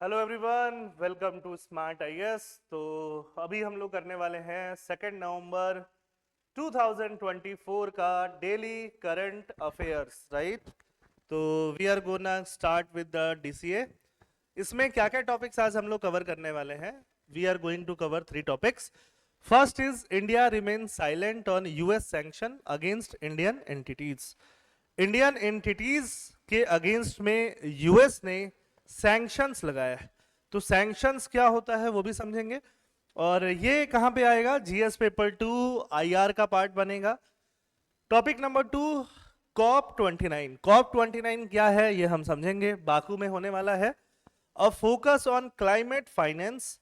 Hello everyone, welcome to Smart IAS. तो अभी हम लोग करने वाले हैं 2 नवंबर 2024 का डेली करंट अफेयर्स, राइट। तो we are gonna start with the DCA. इसमें क्या क्या टॉपिक्स आज हम लोग कवर करने वाले हैं? We are going to cover 3 topics. First is India remain silent on US sanction against Indian entities. Indian entities के अगेंस्ट में यूएस ने सैंक्शंस लगाया है। तो सैंक्शंस क्या होता है वो भी समझेंगे। और ये कहां पे आएगा? जीएस पेपर 2 आईआर का पार्ट बनेगा। Topic number 2, COP29। COP29 क्या है ये हम समझेंगे, बाकू में होने वाला है। A focus on climate finance,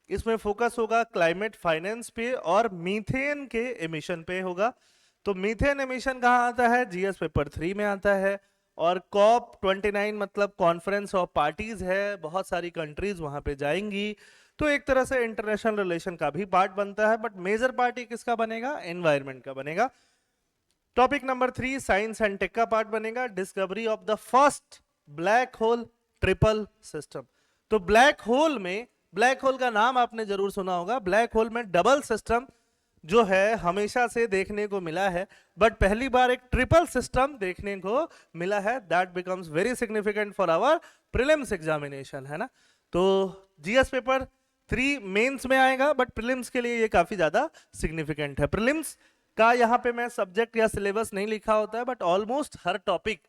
इसमें फोकस होगा क्लाइमेट फाइनेंस पे और मीथेन के एमिशन पे होगा। तो मीथेन एमिशन कहाँ आता है? जीएस पेपर 3 में आता है। और COP29 मतलब कॉन्फ्रेंस ऑफ पार्टीज है, बहुत सारी कंट्रीज वहां पे जाएंगी। तो एक तरह से इंटरनेशनल रिलेशन का भी पार्ट बनता है, बट मेजर पार्टी किसका बनेगा? एनवायरमेंट का बनेगा। Topic number 3 science and tech का पार्ट बनेगा। Discovery of the first black hole triple system. तो ब्लैक होल में, ब्लैक होल का नाम आपने जरूर सुना होगा। ब्लैक होल में डबल सिस्टम जो है हमेशा से देखने को मिला है, बट पहली बार एक ट्रिपल सिस्टम देखने को मिला है। That becomes very significant for our prelims examination, है ना। तो जीएस पेपर 3 मेंस में आएगा, बट प्रीलिम्स के लिए ये काफी ज्यादा सिग्निफिकेंट है। प्रीलिम्स का यहाँ पे मैं सब्जेक्ट या सिलेबस नहीं लिखा होता है, बट ऑलमोस्ट हर टॉपिक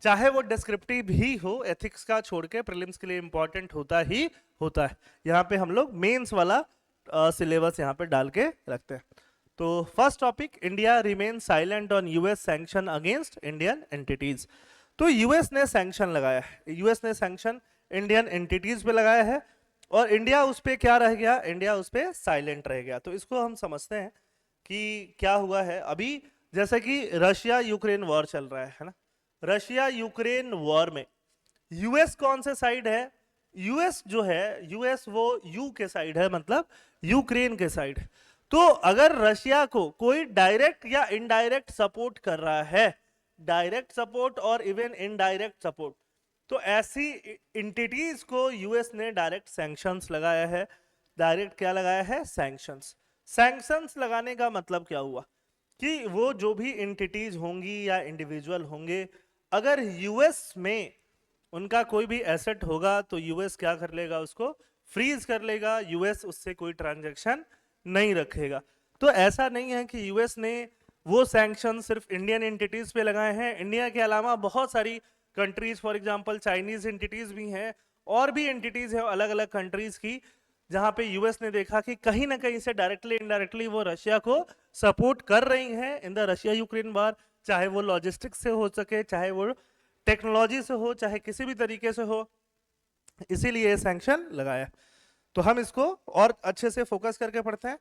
चाहे वो डिस्क्रिप्टिव ही हो, एथिक्स का छोड़ के प्रीलिम्स के लिए इंपॉर्टेंट होता ही होता है। यहाँ पे हम लोग मेंस वाला सिलेबस यहाँ पे डाल के रखते हैं। तो first topic, India remain silent on US sanction against Indian entities. तो यूएस ने सैंक्शन लगाया है, यूएस ने सैंक्शन इंडियन एंटिटीज पे लगाया है और इंडिया उस पे क्या रह गया? इंडिया उस पे साइलेंट रह गया। तो इसको हम समझते हैं कि क्या हुआ है अभी। जैसे कि रशिया यूक्रेन वॉर चल रहा है ना। रशिया यूक्रेन वॉर में यूएस कौन से साइड है? यूएस जो है, यूएस वो यू के साइड है, मतलब यूक्रेन के साइड। तो अगर रशिया को कोई डायरेक्ट या इनडायरेक्ट सपोर्ट कर रहा है, डायरेक्ट सपोर्ट और इवन इनडायरेक्ट सपोर्ट, तो ऐसी इंटिटीज को यूएस ने डायरेक्ट सैंक्शंस लगाया है। डायरेक्ट क्या लगाया है? सैंक्शंस। सैंक्शंस लगाने का मतलब क्या हुआ कि वो जो भी इंटिटीज होंगी या इंडिविजुअल होंगे, अगर यूएस में उनका कोई भी एसेट होगा तो यूएस क्या कर लेगा? उसको फ्रीज कर लेगा। यूएस उससे कोई ट्रांजैक्शन नहीं रखेगा। तो ऐसा नहीं है कि यूएस ने वो सैंक्शन सिर्फ इंडियन एंटिटीज पे लगाए हैं। इंडिया के अलावा बहुत सारी countries, for example Chinese entities भी हैं और भी एंटिटीज हैं अलग अलग कंट्रीज की, जहां पे यूएस ने देखा कि कहीं ना कहीं से डायरेक्टली इनडायरेक्टली वो रशिया को सपोर्ट कर रही हैं इन द रशिया यूक्रेन वार। चाहे वो लॉजिस्टिक्स से हो सके, चाहे वो टेक्नोलॉजी से हो, चाहे किसी भी तरीके से हो, इसीलिए सैंक्शन लगाया। तो हम इसको और अच्छे से फोकस करके पढ़ते हैं।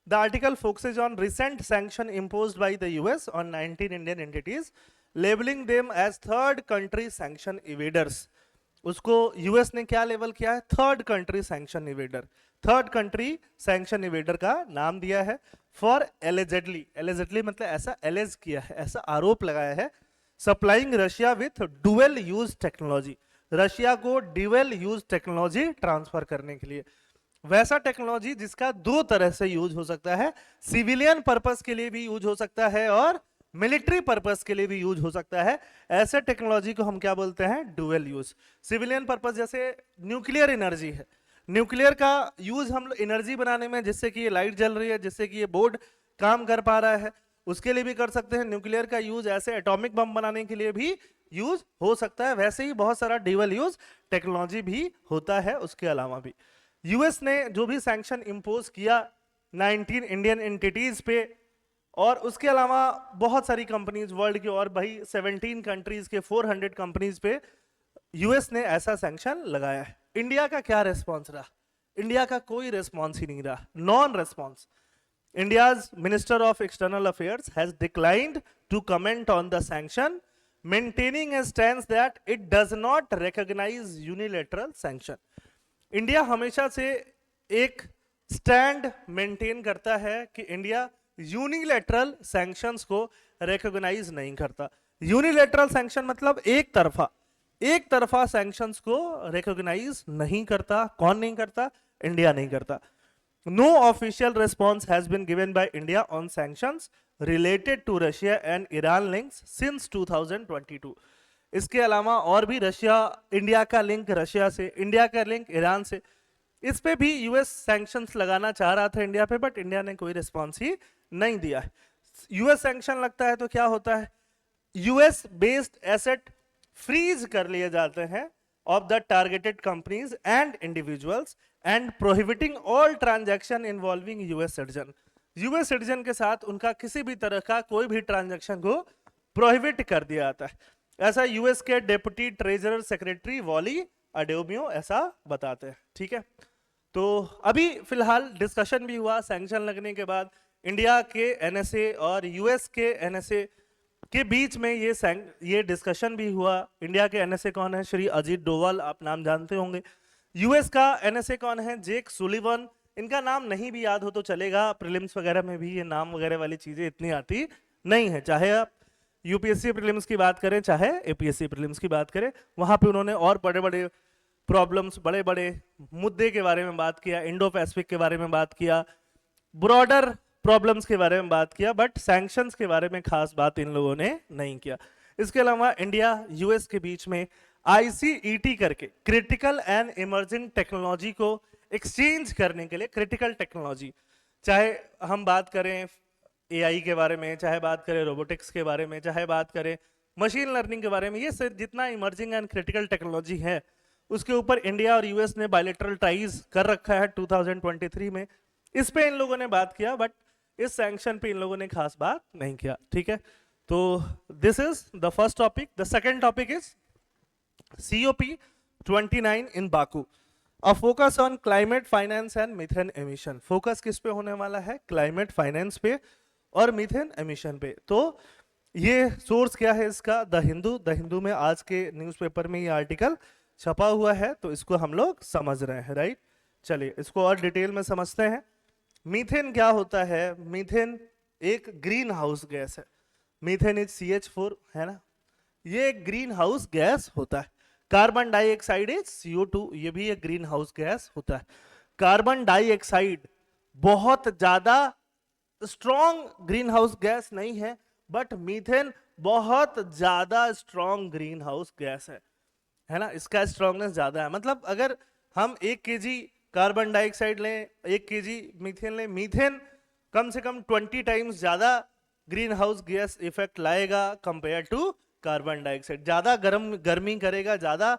The article focuses on recent sanction imposed by the US on 19 Indian entities, labelling them as third country sanction evaders. उसको यूएस ने क्या लेवल किया है? Third country sanction evader. Third country sanction evader का नाम दिया है फॉर एलिजेडली, एलिजेडली मतलब ऐसा एलेज किया है, ऐसा आरोप लगाया है, supplying Russia with dual use technology, Russia को ड्यूअल यूज टेक्नोलॉजी ट्रांसफर करने के लिए। वैसा टेक्नोलॉजी जिसका दो तरह से यूज हो सकता है, सिविलियन पर्पस के लिए भी यूज हो सकता है और मिलिट्री पर्पस के लिए भी यूज हो सकता है। ऐसे टेक्नोलॉजी को हम क्या बोलते हैं? Dual use. सिविलियन पर्पस जैसे न्यूक्लियर एनर्जी है, न्यूक्लियर का यूज हम एनर्जी बनाने में, जिससे कि ये लाइट जल रही है, जिससे कि ये बोर्ड काम कर पा रहा है, उसके लिए भी कर सकते हैं। न्यूक्लियर का यूज ऐसे एटॉमिक बम बनाने के लिए भी यूज हो सकता है। वैसे ही बहुत सारा ड्यूअल यूज टेक्नोलॉजी भी होता है उसके अलावा भी। यूएस ने जो भी सैंक्शन इंपोज किया 19 इंडियन एंटिटीज पे, और उसके अलावा बहुत सारी कंपनीज वर्ल्ड की, और भाई 17 कंट्रीज के 400 कंपनीज पे यूएस ने ऐसा सैंक्शन लगाया है। इंडिया का क्या रेस्पॉन्स रहा? इंडिया का कोई रेस्पॉन्स ही नहीं रहा, non response. India's Minister of External Affairs has declined to comment on the sanction, maintaining a stance that it does not recognize unilateral sanction. India हमेशा से एक स्टैंड मेंटेन करता है कि इंडिया यूनिलैटरल सैंक्शंस को recognise नहीं करता। Unilateral sanction मतलब एक तरफा, एक तरफा सैंक्शंस को रिकॉग्नाइज नहीं करता। कौन नहीं करता? इंडिया नहीं करता। No official response has been given by India on sanctions related to Russia and Iran links since 2022। इसके अलावा और भी रशिया, इंडिया का लिंक रशिया से, इंडिया का लिंक ईरान से, इस पे भी यूएस सैंक्शंस लगाना चाह रहा था इंडिया पे, बट इंडिया ने कोई रिस्पॉन्स ही नहीं दिया है। यूएस सैंक्शन लगता है तो क्या होता है? यूएस बेस्ड एसेट फ्रीज कर लिए जाते हैं of the targeted companies and individuals and prohibiting all transaction involving US citizen. US citizen के साथ उनका किसी भी तरह का कोई भी ट्रांजैक्शन को प्रोहिबिट कर दिया जाता है। ऐसा यूएस के डेप्यूटी ट्रेजरर सेक्रेटरी वॉली अडेओबियो ऐसा बताते हैं। ठीक है, तो अभी फिलहाल डिस्कशन भी हुआ सैंक्शन लगने के बाद। इंडिया के एनएसए और यूएस के एनएसए के बीच में ये डिस्कशन भी हुआ। इंडिया के एनएसए कौन है? श्री अजीत डोवाल, आप नाम जानते होंगे। यूएस का एनएसए कौन है? Jake Sullivan. इनका नाम नहीं भी याद हो तो चलेगा, प्रीलिम्स वगैरह में भी ये नाम वगैरह वाली चीजें इतनी आती नहीं है। चाहे आप यूपीएससी प्रीलिम्स की बात करें, चाहे एपीएससी प्रीलिम्स की बात करें, वहां पे उन्होंने और बड़े बड़े प्रॉब्लम्स, बड़े बड़े मुद्दे के बारे में बात किया, इंडो पैसिफिक के बारे में बात किया, ब्रॉडर प्रॉब्लम्स के बारे में बात किया, बट सैंक्शंस के बारे में खास बात इन लोगों ने नहीं किया। इसके अलावा इंडिया यूएस के बीच में आईसीईटी करके क्रिटिकल एंड इमर्जिंग टेक्नोलॉजी को एक्सचेंज करने के लिए, क्रिटिकल टेक्नोलॉजी, चाहे हम बात करें एआई के बारे में, चाहे बात करें रोबोटिक्स के बारे में, चाहे बात करें मशीन लर्निंग के बारे में, ये जितना इमर्जिंग एंड क्रिटिकल टेक्नोलॉजी है उसके ऊपर इंडिया और यूएस ने बायलैटरल टाइज कर रखा है 2023 में। इस पे इन लोगों ने बात किया, बट इस सैंक्शन पे इन लोगों ने खास बात नहीं किया। ठीक है, तो this is the first topic. The second topic is COP 29 in Baku, a focus on climate finance and methane emission. Focus किस पे होने वाला है? क्लाइमेट फाइनेंस पे और मीथेन एमिशन पे। तो ये सोर्स क्या है इसका? द हिंदू। द हिंदू में आज के न्यूज़पेपर में ये आर्टिकल छपा हुआ है, तो इसको हम लोग समझ रहे हैं, राइट। चलिए इसको और डिटेल में समझते हैं। मीथेन क्या होता है? मीथेन एक ग्रीन हाउस गैस है। मीथेन इज CH4, है ना, ये एक ग्रीन हाउस गैस होता है। कार्बन डाइऑक्साइड इज CO2, ये भी एक ग्रीन हाउस गैस होता है। कार्बन डाइऑक्साइड बहुत ज्यादा स्ट्रॉन्ग ग्रीन हाउस गैस नहीं है, बट मीथेन बहुत ज्यादा स्ट्रॉन्ग ग्रीन हाउस गैस है ना, इसका स्ट्रॉन्गनेस ज्यादा है। मतलब अगर हम 1 kg कार्बन डाइऑक्साइड लें, 1 kg मीथेन लें, मीथेन कम से कम 20 टाइम्स ज्यादा ग्रीन हाउस गैस इफेक्ट लाएगा कंपेयर टू कार्बन डाइऑक्साइड। ज्यादा गर्मी करेगा, ज्यादा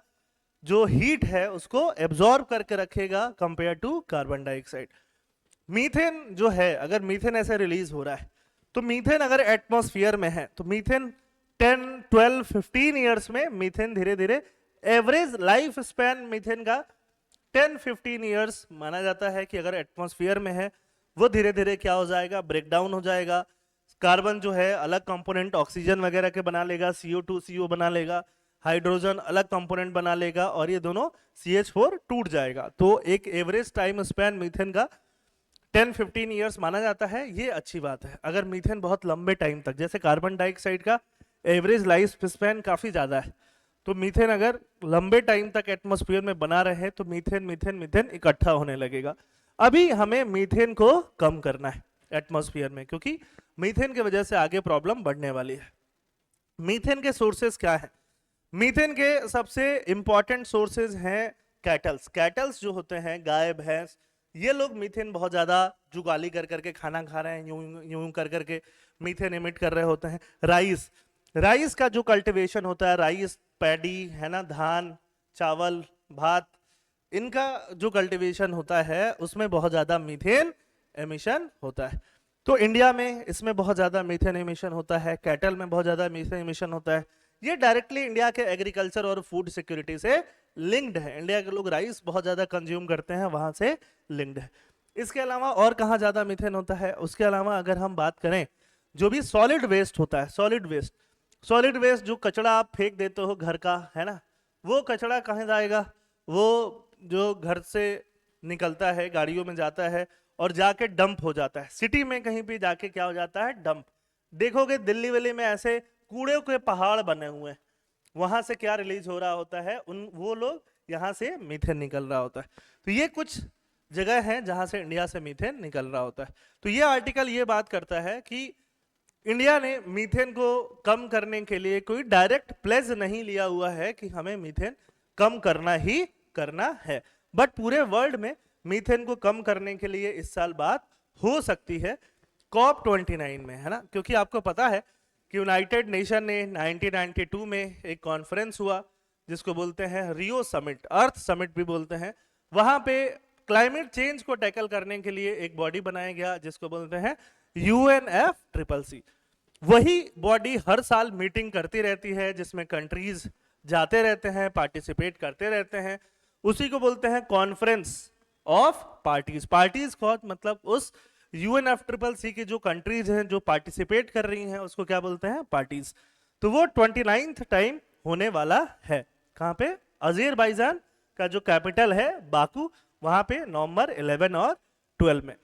जो हीट है उसको एब्जॉर्ब करके रखेगा compare to carbon dioxide. Methane जो है, अगर मीथेन ऐसे रिलीज हो रहा है, तो मीथेन अगर एटमॉस्फेयर में है तो मीथेन 10, 12, 15 ईयर्स में मीथेन धीरे धीरे, एवरेज लाइफ स्पैन मीथेन का 10-15 ईयर्स माना जाता है कि अगर एटमॉस्फेयर में है वो धीरे धीरे क्या हो जाएगा? ब्रेक डाउन हो जाएगा। कार्बन जो है अलग कंपोनेंट ऑक्सीजन वगैरह के बना लेगा, CO2 CO बना लेगा, हाइड्रोजन अलग कंपोनेंट बना लेगा, और ये दोनों CH4 टूट जाएगा। तो एक एवरेज टाइम स्पैन मीथेन का 10-15 ईयर्स माना जाता है। ये अच्छी बात है। अगर मीथेन बहुत लंबे टाइम तक, जैसे कार्बन डाइऑक्साइड का एवरेज लाइफ स्पैन काफी ज्यादा है, तो मीथेन अगर लंबे टाइम तक एटमॉस्फेयर में बना रहे तो मीथेन मीथेन मीथेन इकट्ठा होने लगेगा। अभी हमें मीथेन को कम करना है एटमॉस्फेयर में, क्योंकि मीथेन की वजह से आगे प्रॉब्लम बढ़ने वाली है। मीथेन के सोर्सेज क्या है? मीथेन के सबसे इंपॉर्टेंट सोर्सेज हैं कैटल्स। कैटल्स जो होते हैं, गाय भैंस, ये लोग मीथेन बहुत ज्यादा जुगाली कर करके खाना खा रहे हैं, यूं यूं कर करके मीथेन एमिट कर रहे होते हैं। राइस, राइस का जो कल्टीवेशन होता है, राइस पैडी है ना, धान, चावल, भात, इनका जो कल्टीवेशन होता है उसमें बहुत ज्यादा मीथेन एमिशन होता है। तो इंडिया में इसमें बहुत ज्यादा मीथेन एमिशन होता है, कैटल में बहुत ज्यादा मीथेन एमिशन होता है। ये डायरेक्टली इंडिया के एग्रीकल्चर और फूड सिक्योरिटी से लिंक्ड है। इंडिया के लोग राइस बहुत ज्यादा कंज्यूम करते हैं, वहां से लिंक्ड है। इसके अलावा और कहाँ ज्यादा मीथेन होता है? उसके अलावा अगर हम बात करें जो भी सॉलिड वेस्ट होता है, सॉलिड वेस्ट जो कचरा आप फेंक देते हो घर का, है ना, वो कचरा कहाँ जाएगा? वो जो घर से निकलता है, गाड़ियों में जाता है और जाके डंप हो जाता है। सिटी में कहीं भी जाके क्या हो जाता है? डंप। देखोगे दिल्ली वली में ऐसे कूड़े के पहाड़ बने हुए हैं। वहां से क्या रिलीज हो रहा होता है, उन वो लोग यहाँ से मीथेन निकल रहा होता है। तो ये कुछ जगह है जहां से इंडिया से मीथेन निकल रहा होता है। तो ये आर्टिकल ये बात करता है कि इंडिया ने मीथेन को कम करने के लिए कोई डायरेक्ट प्लेज नहीं लिया हुआ है कि हमें मीथेन कम करना ही करना है, बट पूरे वर्ल्ड में मीथेन को कम करने के लिए इस साल बात हो सकती है COP 29 में, है ना। क्योंकि आपको पता है कि यूनाइटेड नेशन ने 1992 में एक कॉन्फ्रेंस हुआ जिसको बोलते हैं रियो समिट, अर्थ समिट भी बोलते हैं। वहां पे क्लाइमेट चेंज को टैकल करने के लिए एक बॉडी बनाया गया जिसको बोलते हैं UNFCCC। वही बॉडी हर साल मीटिंग करती रहती है जिसमें कंट्रीज जाते रहते हैं, पार्टिसिपेट करते रहते हैं। उसी को बोलते हैं कॉन्फ्रेंस ऑफ पार्टीज। पार्टीज को मतलब उस UNFCCC की जो कंट्रीज हैं जो पार्टिसिपेट कर रही हैं उसको क्या बोलते हैं, पार्टीज। तो वो 29th टाइम होने वाला है। कहाँ पे, अजरबैजान का जो कैपिटल है बाकू, वहां पे नवंबर 11 और 12 में।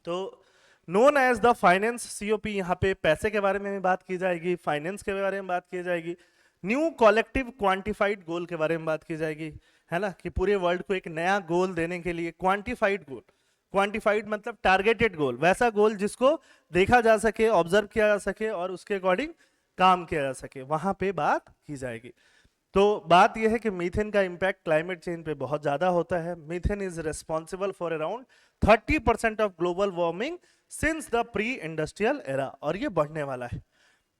तो known as the finance COP, यहाँ पे पैसे के बारे में भी बात की जाएगी, फाइनेंस के बारे में बात की जाएगी, न्यू कलेक्टिव क्वांटिफाइड गोल के बारे में बात की जाएगी, है ना, कि पूरे वर्ल्ड को एक नया गोल देने के लिए क्वांटिफाइड गोल, क्वांटिफाइड मतलब टारगेटेड गोल, वैसा गोल जिसको देखा जा सके, ऑब्जर्व किया जा सके और उसके अकॉर्डिंग काम किया जा सके, वहां पे बात की जाएगी। तो बात यह है कि मीथेन का इंपैक्ट क्लाइमेट चेंज पे बहुत ज्यादा होता है। Methane is responsible for around 30% of global warming since the pre industrial era, और ये बढ़ने वाला है।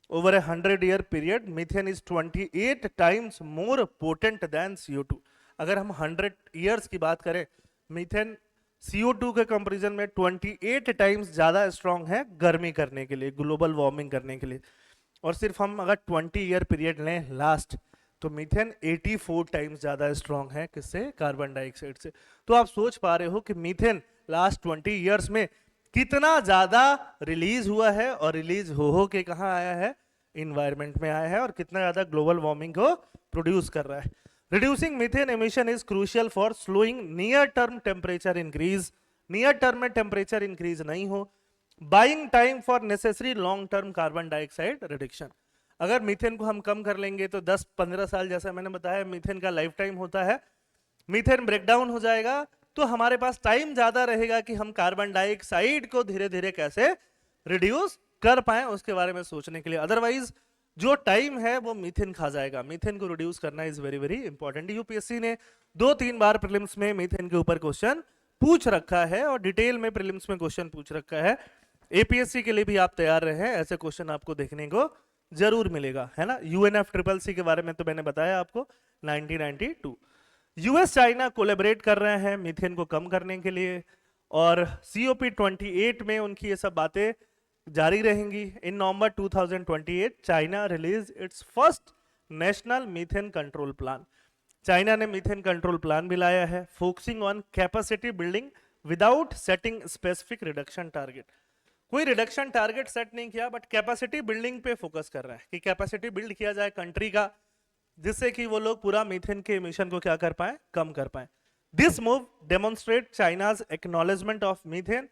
Over A 100-year period methane is 28 times more potent then CO2। अगर हम 100 years की बात करें, मीथेन CO2 के कंपैरिजन में 28 टाइम्स ज्यादा स्ट्रांग है गर्मी करने के लिए, ग्लोबल वार्मिंग करने के लिए। और सिर्फ हम अगर 20-year पीरियड लें लास्ट, तो मीथेन 84 टाइम्स ज्यादा स्ट्रांग है किससे, कार्बन डाइऑक्साइड से। तो आप सोच पा रहे हो कि मीथेन लास्ट 20 years में कितना ज्यादा रिलीज हुआ है और रिलीज हो के कहाँ आया है, इन्वायरमेंट में आया है, और कितना ज्यादा ग्लोबल वार्मिंग को प्रोड्यूस कर रहा है। Reducing methane emission is crucial for slowing near term temperature increase. Near term में टेम्परेचर इंक्रीज नहीं हो, buying time for necessary long term carbon dioxide reduction. अगर मीथेन को हम कम कर लेंगे तो 10-15 साल, जैसा मैंने बताया मीथेन का लाइफ टाइम होता है, मीथेन ब्रेकडाउन हो जाएगा तो हमारे पास टाइम ज्यादा रहेगा कि हम कार्बन डाइऑक्साइड को धीरे धीरे कैसे रिड्यूस कर पाए उसके बारे में सोचने के लिए। अदरवाइज जो टाइम है वो मीथेन खा जाएगा। मीथेन को रिड्यूस करना is very very important. UPSC ने 2-3 बार प्रीलिम्स में मीथेन के ऊपर क्वेश्चन पूछ रखा है और डिटेल में प्रीलिम्स में क्वेश्चन पूछ रखा है। APSC के लिए भी आप तैयार रहे, ऐसे क्वेश्चन आपको देखने को जरूर मिलेगा, है ना। UNFCCC के बारे में तो मैंने बताया आपको 1992। US चाइना कोलैबोरेट कर रहे हैं मीथेन को कम करने के लिए, और COP 28 में उनकी ये सब बातें जारी रहेंगी। इन नवंबर 2028 China release it's first national methane control plan. China ने मीथेन कंट्रोल प्लान भी लाया है, focusing on capacity building without setting specific reduction target. कोई रिडक्शन टारगेट सेट नहीं किया, बट कैपेसिटी बिल्डिंग पे फोकस कर रहा है कि कैपेसिटी बिल्ड किया जाए कंट्री का, जिससे कि वो लोग पूरा मीथेन के एमिशन को क्या कर पाए, कम कर पाए। This move demonstrate China's acknowledgement of methane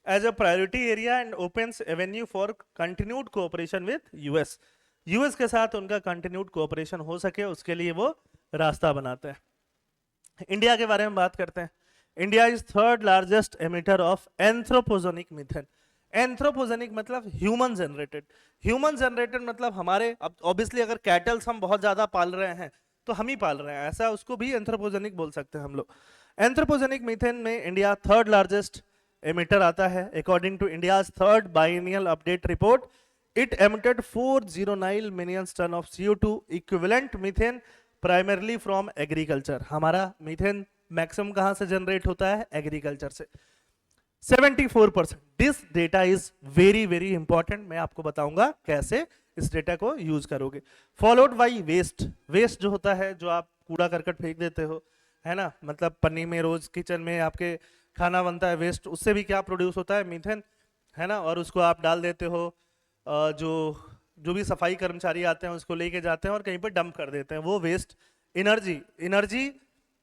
as a priority area and opens avenue for continued cooperation with US. US के साथ उनका कंटिन्यूड कोऑपरेशन हो सके उसके लिए वो रास्ता बनाते हैं। इंडिया के बारे में बात करते हैं। India is 3rd largest emitter of anthropogenic methane. Anthropogenic मतलब ह्यूमन जनरेटेड। ह्यूमन जनरेटेड मतलब हमारे, अब ऑब्वियसली अगर कैटल्स हम बहुत ज्यादा पाल रहे हैं तो हम ही पाल रहे हैं, ऐसा उसको भी एंथ्रोपोजेनिक बोल सकते हैं हम लोग। एंथ्रोपोजेनिक मीथेन में इंडिया 3rd लार्जेस्ट एमिटर आता है। According to India's 3rd biennial update report, it emitted 409 million ton of CO2 equivalent methane primarily from agriculture. हमारा मीथेन मैक्सिमम कहां से जनरेट होता है, एग्रीकल्चर से, 74%। This data is very very important, मैं आपको बताऊंगा कैसे इस डेटा को यूज करोगे। Followed by waste. वेस्ट जो होता है, जो आप कूड़ा करकट फेंक देते हो, है ना, मतलब पन्नी में रोज किचन में आपके खाना बनता है, वेस्ट, उससे भी क्या प्रोड्यूस होता है, मीथेन, है ना, और उसको आप डाल देते हो, जो भी सफाई कर्मचारी आते हैं उसको लेके जाते हैं और कहीं पर डंप कर देते हैं, वो वेस्ट। एनर्जी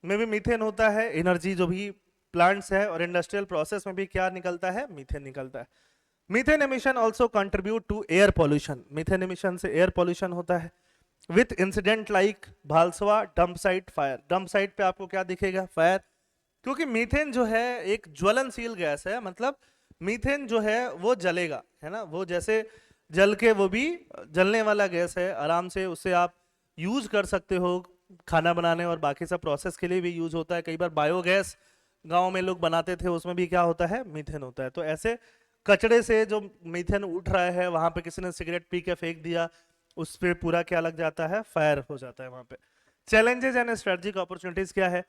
में भी मीथेन होता है, एनर्जी जो भी प्लांट्स है, और इंडस्ट्रियल प्रोसेस में भी क्या निकलता है, मीथेन निकलता है। Methane emission also contribute to air pollution. Methane emission से एयर पॉल्यूशन होता है। With incident like Bhalswa dump site fire. Dump site पे आपको क्या दिखेगा? फायर, क्योंकि मीथेन जो है एक ज्वलनशील गैस है, मतलब मीथेन जो है वो जलेगा, है ना, वो जैसे जल के वो भी जलने वाला गैस है, आराम से उससे आप यूज कर सकते हो, खाना बनाने और बाकी सब प्रोसेस के लिए भी यूज होता है। कई बार बायोगैस गांव में लोग बनाते थे, उसमें भी क्या होता है? मीथेन होता है। तो ऐसे कचड़े से जो मीथेन उठ रहा है, वहां पे किसी ने सिगरेट पी के फेंक दिया, उस पे पूरा क्या लग जाता है? फायर हो जाता है वहां पे। चैलेंजेस एंड स्ट्रेटेजिक अपॉर्चुनिटीज क्या है?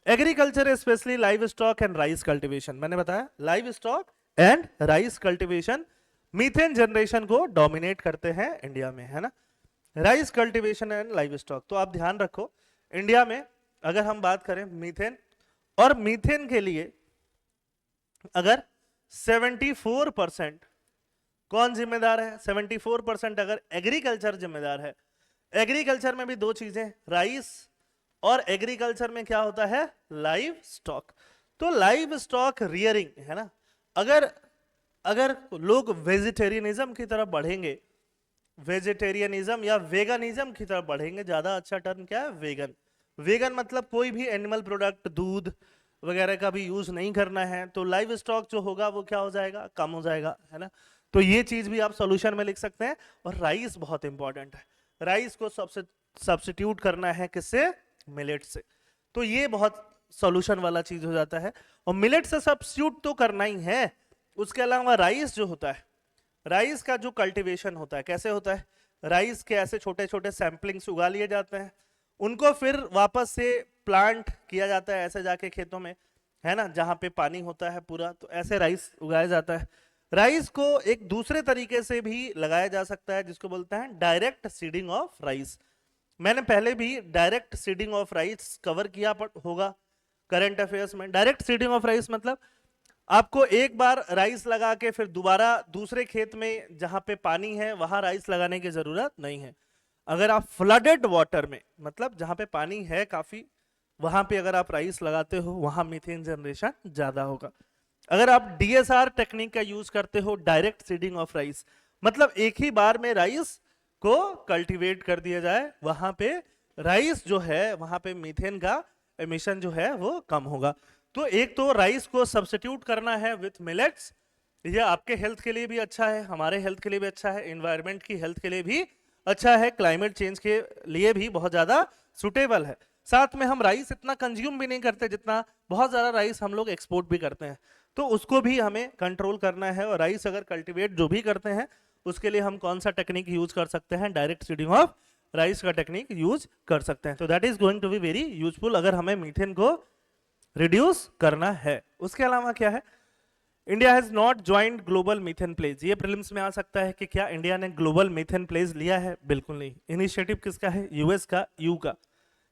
Agriculture specially live stock and rice cultivation. मैंने बताया live stock and rice cultivation methane generation को डोमिनेट करते हैं इंडिया में, है ना। Rice cultivation and live stock, तो आप ध्यान रखो इंडिया में अगर हम बात करें मीथेन, और मीथेन के लिए अगर 74% कौन जिम्मेदार है? 74% अगर एग्रीकल्चर जिम्मेदार है। एग्रीकल्चर में भी दो चीजें, राइस और एग्रीकल्चर में क्या होता है? Live stock. तो लाइव स्टॉक रियरिंग, है ना, अगर अगर लोग वेजिटेरियनिज्म की तरफ बढ़ेंगे, वेजिटेरियनिज्म या वेगनिज्म की तरफ बढ़ेंगे, ज्यादा अच्छा टर्म क्या है? वेगन। वेगन मतलब कोई भी एनिमल प्रोडक्ट, दूध वगैरह का भी यूज नहीं करना है, तो लाइव स्टॉक जो होगा वो क्या हो जाएगा? कम हो जाएगा, है ना। तो ये चीज भी आप सॉल्यूशन में लिख सकते हैं। और राइस बहुत इंपॉर्टेंट है, राइस को सबसे सब्स्टिट्यूट करना है किससे? मिलेट से। तो ये बहुत सॉल्यूशन वाला चीज हो जाता है। और मिलेट से सब्स्टिट्यूट तो करना ही है, उसके अलावा राइस जो होता है, राइस का जो कल्टीवेशन होता है कैसे होता है? राइस के ऐसे छोटे छोटे सैंपलिंग्स उगा लिए जाते हैं, उनको फिर वापस से प्लांट किया जाता है ऐसे जाके खेतों में, है ना, जहां पे पानी होता है पूरा, तो ऐसे राइस उगाया जाता है। राइस को एक दूसरे तरीके से भी लगाया जा सकता है जिसको बोलते हैं डायरेक्ट सीडिंग ऑफ राइस। मैंने पहले भी direct seeding of rice cover किया होगा करंट अफेयर्स में। डायरेक्ट सीडिंग ऑफ राइस मतलब आपको एक बार राइस लगा के फिर दोबारा दूसरे खेत में जहां पे पानी है वहां राइस लगाने की जरूरत नहीं है। अगर आप फ्लडेड वाटर में, मतलब जहां पे पानी है काफी, वहां पे अगर आप राइस लगाते हो वहां मीथेन जनरेशन ज्यादा होगा। अगर आप डीएसआर टेक्निक का यूज करते हो, डायरेक्ट सीडिंग ऑफ राइस, मतलब एक ही बार में राइस को कल्टीवेट कर दिया जाए, वहां पे राइस जो है वहां पे मीथेन का एमिशन जो है वो कम होगा। तो एक तो राइस को सब्स्टिट्यूट करना है विथ मिलेट्स, ये आपके हेल्थ के लिए भी अच्छा है, हमारे हेल्थ के लिए भी अच्छा है, एनवायरनमेंट की हेल्थ के लिए भी अच्छा है, क्लाइमेट चेंज के लिए भी बहुत ज्यादा सुटेबल है। साथ में हम राइस इतना कंज्यूम भी नहीं करते जितना, बहुत ज्यादा राइस हम लोग एक्सपोर्ट भी करते हैं, तो उसको भी हमें कंट्रोल करना है। और राइस अगर कल्टीवेट जो भी करते हैं उसके लिए हम कौन सा टेक्निक यूज कर सकते हैं? डायरेक्ट सीडिंग ऑफ राइस का टेक्निक यूज कर सकते हैं। तो that is going to be very useful अगर हमें मीथेन को रिड्यूस करना है। उसके अलावा क्या है? India has not joint global methane pledge. ये प्रीलिम्स में आ सकता है कि क्या इंडिया ने ग्लोबल मीथेन प्लेज लिया है? बिल्कुल नहीं। इनिशिएटिव किसका है? यूएस का, यू का।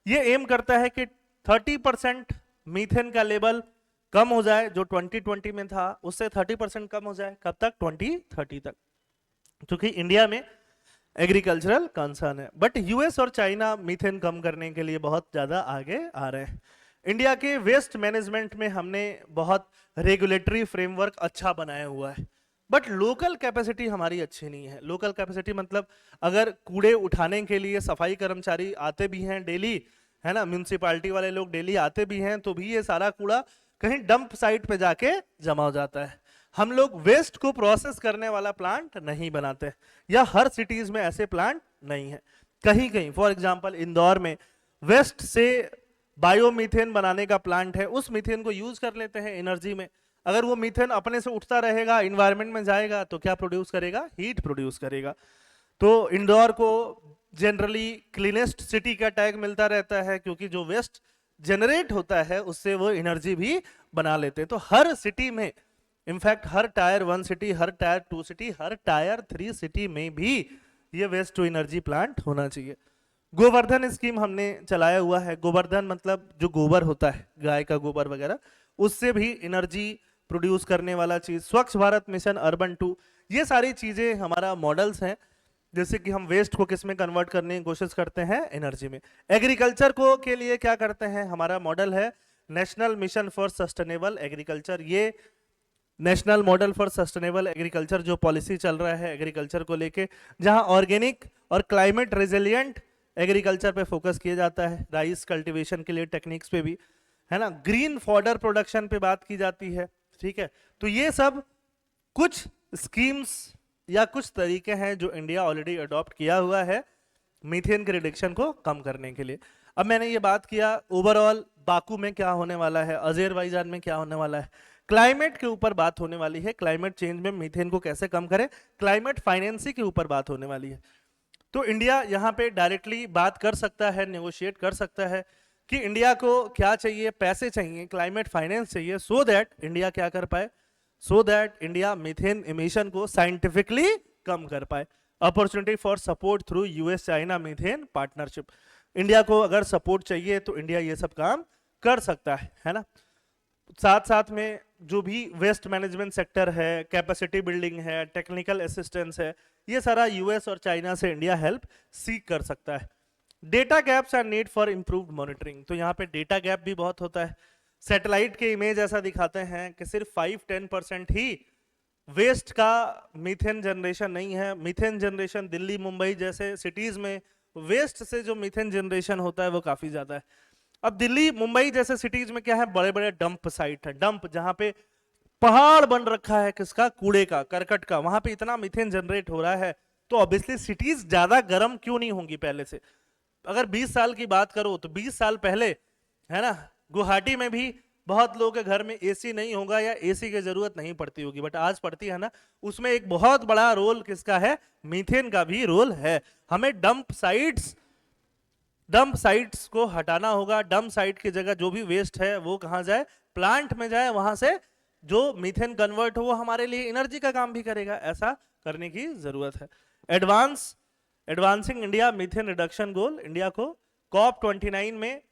ये एम करता है कि 30% मीथेन का लेवल कम हो जाए, जो 2020 में था उससे 30% कम हो जाए। कब तक? 2030 तक, क्योंकि इंडिया में एग्रीकल्चरल कंसर्न है। बट यूएस और चाइना मीथेन कम करने के लिए बहुत ज्यादा आगे आ रहे हैं। इंडिया के वेस्ट मैनेजमेंट में हमने बहुत रेगुलेटरी फ्रेमवर्क अच्छा बनाया हुआ है, बट लोकल कैपेसिटी हमारी अच्छी नहीं है। लोकल कैपेसिटी मतलब अगर कूड़े उठाने के लिए सफाई कर्मचारी आते भी हैं डेली, है ना, म्यूनसिपालिटी वाले लोग डेली आते भी हैं, तो भी ये सारा कूड़ा कहीं डंप साइट पे जाके जमा हो जाता है। हम लोग वेस्ट को प्रोसेस करने वाला प्लांट नहीं बनाते, या हर सिटीज में ऐसे प्लांट नहीं है। कहीं कहीं फॉर एग्जांपल इंदौर में वेस्ट से बायोमीथेन बनाने का प्लांट है, उस मीथेन को यूज कर लेते हैं एनर्जी में। अगर वो मीथेन अपने से उठता रहेगा, इन्वायरमेंट में जाएगा, तो क्या प्रोड्यूस करेगा? हीट प्रोड्यूस करेगा। तो इंदौर को जनरली क्लीनेस्ट सिटी का टैग मिलता रहता है, क्योंकि जो वेस्ट जनरेट होता है उससे वो एनर्जी भी बना लेते हैं। तो हर सिटी में, इनफैक्ट हर टायर 1 सिटी, हर टायर 2 सिटी, हर टायर 3 सिटी में भी ये वेस्ट टू एनर्जी प्लांट होना चाहिए। गोवर्धन स्कीम हमने चलाया हुआ है। गोवर्धन मतलब जो गोबर होता है, गाय का गोबर वगैरह, उससे भी एनर्जी प्रोड्यूस करने वाला चीज। स्वच्छ भारत मिशन अर्बन 2, ये सारी चीजें हमारा मॉडल्स हैं, जैसे कि हम वेस्ट को किस में कन्वर्ट करने की कोशिश करते हैं? एनर्जी में। एग्रीकल्चर को के लिए क्या करते हैं? हमारा मॉडल है national mission for sustainable agriculture. ये national model for sustainable agriculture जो पॉलिसी चल रहा है एग्रीकल्चर को लेके, जहां ऑर्गेनिक और क्लाइमेट रेजिलिएंट एग्रीकल्चर पे फोकस किया जाता है, राइस कल्टीवेशन के लिए टेक्निक्स पे भी, है ना, ग्रीन फॉडर प्रोडक्शन पे बात की जाती है, ठीक है। तो ये सब कुछ स्कीम्स या कुछ तरीके हैं जो इंडिया ऑलरेडी अडॉप्ट किया हुआ है मीथेन के रिडक्शन को कम करने के लिए। अब मैंने ये बात किया ओवरऑल बाकू में क्या होने वाला है, अजरबैजान में क्या होने वाला है, क्लाइमेट के ऊपर बात होने वाली है, क्लाइमेट चेंज में मीथेन को कैसे कम करें, क्लाइमेट फाइनेंसिंग के ऊपर बात होने वाली है। तो इंडिया यहाँ पे डायरेक्टली बात कर सकता है, नेगोशिएट कर सकता है कि इंडिया को क्या चाहिए, पैसे चाहिए, क्लाइमेट फाइनेंस चाहिए, सो दैट इंडिया क्या कर पाए, so that India methane emission को साइंटिफिकली कम कर पाए। Opportunity for support through US China methane partnership, India को अगर सपोर्ट चाहिए तो इंडिया ये सब काम कर सकता है ना। साथ साथ में जो भी वेस्ट मैनेजमेंट सेक्टर है, कैपेसिटी बिल्डिंग है, टेक्निकल असिस्टेंस है, ये सारा यूएस और चाइना से इंडिया हेल्प सीख कर सकता है। Data gaps and need for improved monitoring, तो यहाँ पे डेटा गैप भी बहुत होता है। सैटेलाइट के इमेज ऐसा दिखाते हैं कि सिर्फ 5-10% ही वेस्ट का मीथेन जनरेशन नहीं है। मीथेन जनरेशन दिल्ली मुंबई जैसे सिटीज में वेस्ट से जो मीथेन जनरेशन होता है वो काफी ज्यादा है। अब दिल्ली मुंबई जैसे सिटीज में क्या है, बड़े बड़े डंप साइट है, डंप जहां पे पहाड़ बन रखा है किसका, कूड़े का, करकट का, वहां पे इतना मीथेन जनरेट हो रहा है, तो ऑब्वियसली सिटीज ज्यादा गर्म क्यों नहीं होंगी पहले से। अगर 20 साल की बात करो तो 20 साल पहले, है ना, गुवाहाटी में भी बहुत लोगों के घर में एसी नहीं होगा या एसी की जरूरत नहीं पड़ती होगी, बट आज पड़ती है ना। उसमें एक बहुत बड़ा रोल किसका है, मीथेन का भी रोल है। हमें डंप साइट्स को हटाना होगा। डंप साइट की जगह जो भी वेस्ट है वो कहाँ जाए, प्लांट में जाए, वहां से जो मीथेन कन्वर्ट हो वो हमारे लिए एनर्जी का काम भी करेगा। ऐसा करने की जरूरत है। एडवांसिंग इंडिया मीथेन रिडक्शन गोल, इंडिया को COP29 में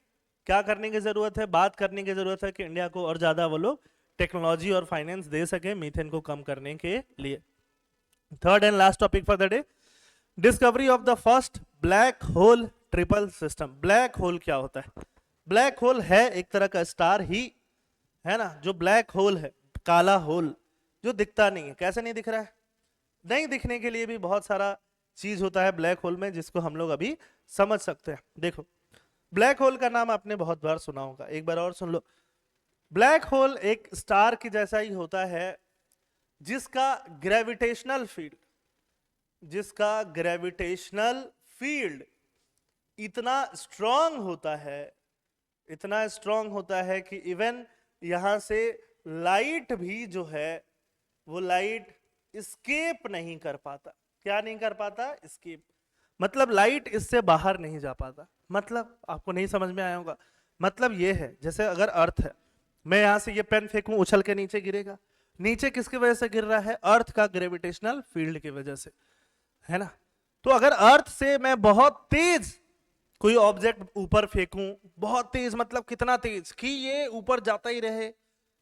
क्या करने की जरूरत है, बात करने की जरूरत है कि इंडिया को और ज्यादा वो लोग टेक्नोलॉजी और फाइनेंस दे सके मीथेन को कम करने के लिए। Third and last topic for the day, discovery of the first black hole triple system. Black hole क्या होता है? ब्लैक होल है एक तरह का स्टार ही, है ना, जो ब्लैक होल है, काला होल जो दिखता नहीं है। कैसे नहीं दिख रहा है? नहीं दिखने के लिए भी बहुत सारा चीज होता है ब्लैक होल में, जिसको हम लोग अभी समझ सकते हैं। देखो, ब्लैक होल का नाम आपने बहुत बार सुना होगा, एक बार और सुन लो। ब्लैक होल एक स्टार की जैसा ही होता है जिसका ग्रेविटेशनल फील्ड इतना स्ट्रांग होता है कि इवन यहां से लाइट भी जो है वो लाइट एस्केप नहीं कर पाता। क्या नहीं कर पाता? एस्केप, मतलब लाइट इससे बाहर नहीं जा पाता। मतलब आपको नहीं समझ में आया होगा। मतलब ये है, जैसे अगर अर्थ है, मैं यहां से ये पेन फेंकूं, उछल के नीचे गिरेगा। नीचे किसकी वजह से गिर रहा है? अर्थ का ग्रेविटेशनल फील्ड की वजह से, है ना। तो अगर अर्थ से मैं बहुत तेज कोई ऑब्जेक्ट ऊपर फेंकूं, बहुत तेज मतलब कितना तेज कि ये ऊपर जाता ही रहे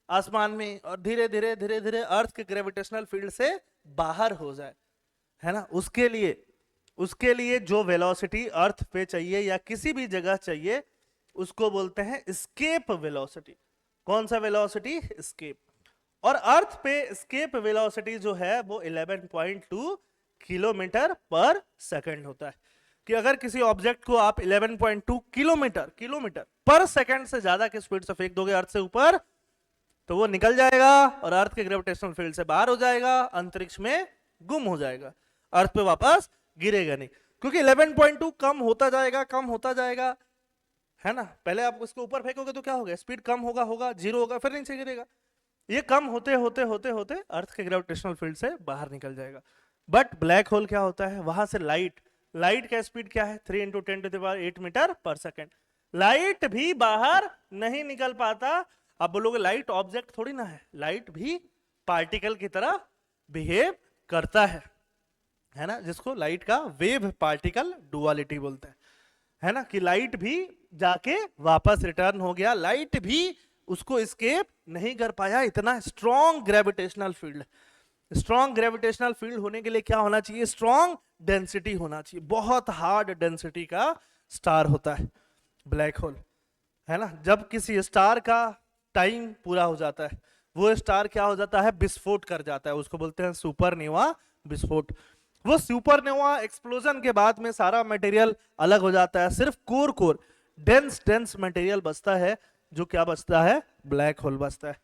आसमान में और धीरे धीरे अर्थ के ग्रेविटेशनल फील्ड से बाहर हो जाए, है ना। उसके लिए जो वेलोसिटी अर्थ पे चाहिए या किसी भी जगह चाहिए उसको बोलते हैं एस्केप वेलोसिटी। कौन सा वेलोसिटी? एस्केप। और अर्थ पे एस्केप वेलोसिटी जो है वो 11.2 किलोमीटर पर सेकंड होता है। कि अगर किसी ऑब्जेक्ट को आप 11.2 किलोमीटर पर सेकंड से ज्यादा की स्पीड से फेंक दोगे अर्थ से ऊपर, तो वो निकल जाएगा और अर्थ के ग्रेविटेशनल फील्ड से बाहर हो जाएगा, अंतरिक्ष में गुम हो जाएगा, अर्थ पे वापस गिरेगा नहीं। क्योंकि 11.2 कम होता जाएगा, है ना। पहले आप उसको ऊपर फेंकोगे तो क्या होगा? स्पीड कम होगा, जीरो होगा, फिर नीचे गिरेगा। ये कम होते होते अर्थ के ग्रेविटेशनल फील्ड से बाहर निकल जाएगा। बट ब्लैक होल क्या होता है? वहां से लाइट का स्पीड क्या है? 3 × 10⁸ मीटर पर सेकेंड। लाइट भी बाहर नहीं निकल पाता। आप बोलोगे लाइट ऑब्जेक्ट थोड़ी ना है, लाइट भी पार्टिकल की तरह बिहेव करता है ना, जिसको लाइट का वेव पार्टिकल डुअलिटी बोलते हैं, है ना। कि लाइट भी जाके वापस रिटर्न हो गया, लाइट भी उसको एस्केप नहीं कर पाया। इतना strong gravitational field. Strong gravitational field होने के लिए क्या होना चाहिए? स्ट्रॉन्ग डेंसिटी होना चाहिए। बहुत हार्ड डेंसिटी का स्टार होता है ब्लैक होल, है ना। जब किसी स्टार का टाइम पूरा हो जाता है, वो स्टार क्या हो जाता है? विस्फोट कर जाता है। उसको बोलते हैं सुपरनोवा विस्फोट। वो सुपरनोवा एक्सप्लोजन के बाद में सारा मटेरियल अलग हो जाता है, सिर्फ कोर डेंस मटेरियल बचता है, जो क्या बचता है, ब्लैक होल बचता है।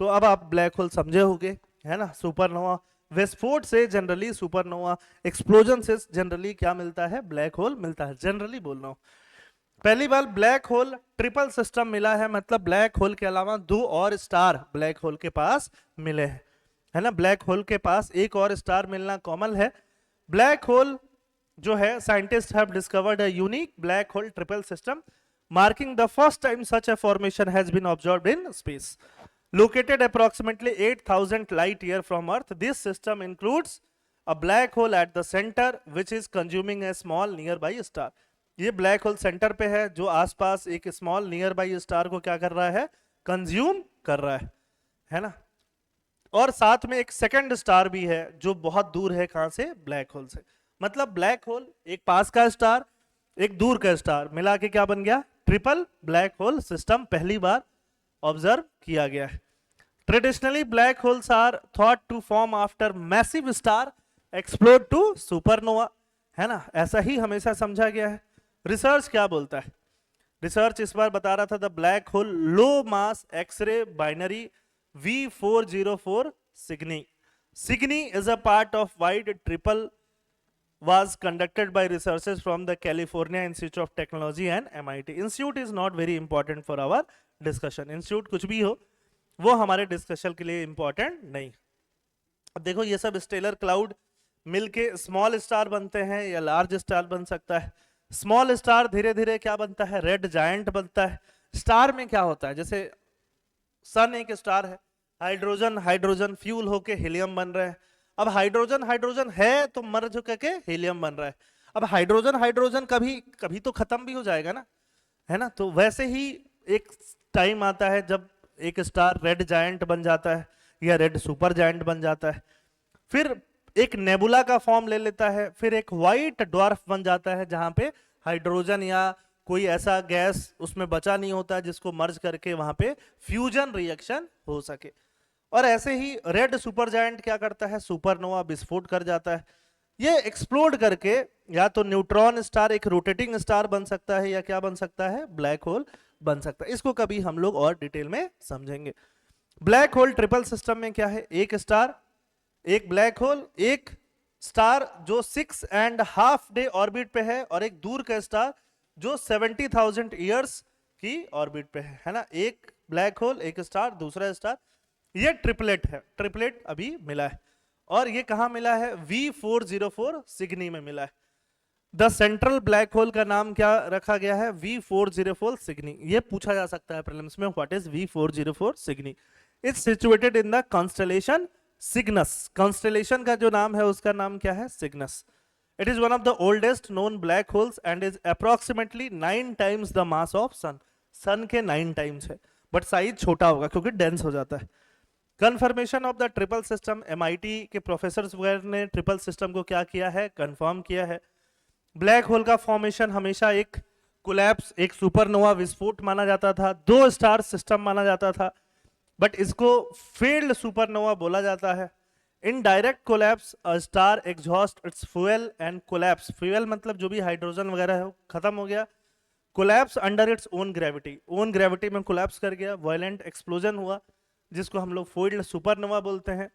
तो अब आप ब्लैक होल समझे होंगे, है ना। सुपरनोवा विस्फोट से जनरली, सुपरनोवा एक्सप्लोजन से जनरली क्या मिलता है, ब्लैक होल मिलता है, जनरली बोल रहा हूं। पहली बार ब्लैक होल ट्रिपल सिस्टम मिला है, मतलब ब्लैक होल के अलावा 2 और स्टार ब्लैक होल के पास मिले हैं, है ना। ब्लैक होल के पास एक और स्टार मिलना कॉमन है। ब्लैक होल जो है, scientist have discovered a unique black hole triple system marking the first time such a formation has been observed in space. Located approximately 8,000 light year from Earth, this system includes a black hole at the center which is consuming a small nearby star. ये black hole centre पे है, जो आसपास एक small near by star को क्या कर रहा है, कंज्यूम कर रहा है ना। और साथ में एक सेकंड स्टार भी है जो बहुत दूर है, कहां से, ब्लैक होल से। मतलब ब्लैक होल, एक पास का स्टार, एक दूर का स्टार, मिला के क्या बन गया, ट्रिपल ब्लैक होल सिस्टम पहली बार ऑब्जर्व किया गया है। Traditionally black holes are thought to form after massive star explode to supernova, है ना, ऐसा ही हमेशा समझा गया है। रिसर्च क्या बोलता है, रिसर्च इस बार बता रहा था the black hole low mass x-ray binary V404 Cygni is a part of wide triple was conducted by researchers from the California Institute of Technology and MIT. Institute is not very important for our discussion. Institute कुछ भी हो, वो हमारे discussion के लिए important नहीं। अब देखो, ये सब स्टेलर क्लाउड मिलके स्मॉल स्टार बनते हैं या लार्ज स्टार बन सकता है। स्मॉल स्टार धीरे धीरे क्या बनता है, रेड जायंट बनता है। स्टार में क्या होता है, जैसे सन एक स्टार है, हाइड्रोजन फ्यूल होके हीलियम बन रहे हैं। अब हाइड्रोजन है तो मर्ज करके हीलियम बन रहा है। अब हाइड्रोजन कभी तो खत्म भी हो जाएगा ना, है ना। तो वैसे ही एक टाइम आता है जब एक स्टार रेड जायंट बन जाता है या रेड सुपर जायंट बन जाता है, फिर एक नेबुला का फॉर्म ले लेता है, फिर एक व्हाइट ड्वार्फ बन जाता है जहां पे हाइड्रोजन या कोई ऐसा गैस उसमें बचा नहीं होता जिसको मर्ज करके वहां पे फ्यूजन रिएक्शन हो सके। और ऐसे ही रेड सुपर जायंट क्या करता है, सुपरनोवा विस्फोट कर जाता है। ये एक्सप्लोड करके या तो न्यूट्रॉन स्टार, एक रोटेटिंग स्टार बन सकता है, या क्या बन सकता है, ब्लैक होल बन सकता है। इसको कभी हम लोग और डिटेल में समझेंगे। ब्लैक होल ट्रिपल सिस्टम में क्या है, एक स्टार, एक ब्लैक होल, एक स्टार जो 6.5 डे ऑर्बिट पे है, और एक दूर का स्टार जो 70,000 ईयर्स की ऑर्बिट पे है ना। एक ब्लैक होल, एक स्टार, दूसरा स्टार, ये ट्रिपलेट है, ट्रिपलेट अभी मिला है। और ये कहां मिला है, V404 सिग्नी में मिला है। द सेंट्रल ब्लैक होल का नाम क्या रखा गया है, V404 सिग्नी। ये पूछा जा सकता है प्रीलिम्स में, what is V404 Cygni. It's situated in the constellation Cygnus. Constellation का जो नाम है उसका नाम क्या है, Cygnus. It is one of the oldest known black holes and is approximately 9 times the mass of sun. Sun के 9 टाइम्स है, बट साइज छोटा होगा क्योंकि डेंस हो जाता है। Confirmation of the triple system, MIT के प्रोफेसर वगैरह ने ट्रिपल सिस्टम को क्या किया है, कंफर्म किया है। ब्लैक होल का फॉर्मेशन हमेशा एक कोलैप्स, एक सुपरनोवा विस्फोट माना जाता था, 2 स्टार सिस्टम माना जाता था, बट इसको फेल्ड सुपरनोवा बोला जाता है। In direct collapse a star exhaust it's fuel and collapse. Fuel मतलब जो भी हाइड्रोजन वगैरह है खत्म हो गया। Collapse under its own gravity, own gravity में कोलैप्स कर गया, वायलेंट एक्सप्लोजन हुआ जिसको हम लोग फोइल्ड सुपरनोवा बोलते हैं।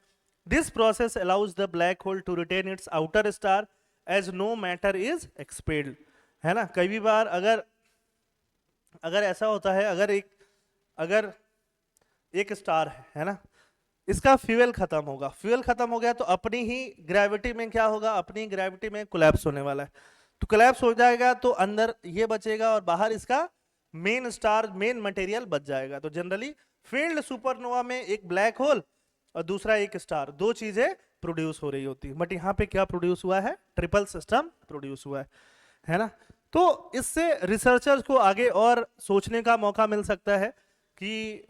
This process allows the black hole to retain its outer star as no matter is expelled, है ना। कई बार अगर ऐसा होता है, अगर एक स्टार है ना, इसका फ्यूल खत्म होगा, फ्यूल खत्म हो गया तो अपनी ही ग्रेविटी में क्या होगा, अपनी ग्रेविटी में कोलैप्स होने वाला है। तो कोलैप्स हो जाएगा तो अंदर ये बचेगा और बाहर इसका मेन स्टार, मेन मटेरियल बच जाएगा। तो जनरली फील्ड सुपरनोवा में एक ब्लैक होल और दूसरा एक स्टार, 2 चीजें प्रोड्यूस हो रही होती, बट यहाँ पे क्या प्रोड्यूस हुआ है, ट्रिपल सिस्टम प्रोड्यूस हुआ है ना। तो इससे रिसर्चर्स को आगे और सोचने का मौका मिल सकता है कि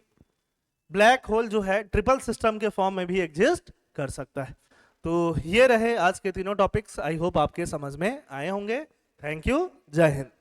ब्लैक होल जो है ट्रिपल सिस्टम के फॉर्म में भी एग्जिस्ट कर सकता है। तो ये रहे आज के तीनों टॉपिक्स, आई होप आपके समझ में आए होंगे। थैंक यू, जय हिंद।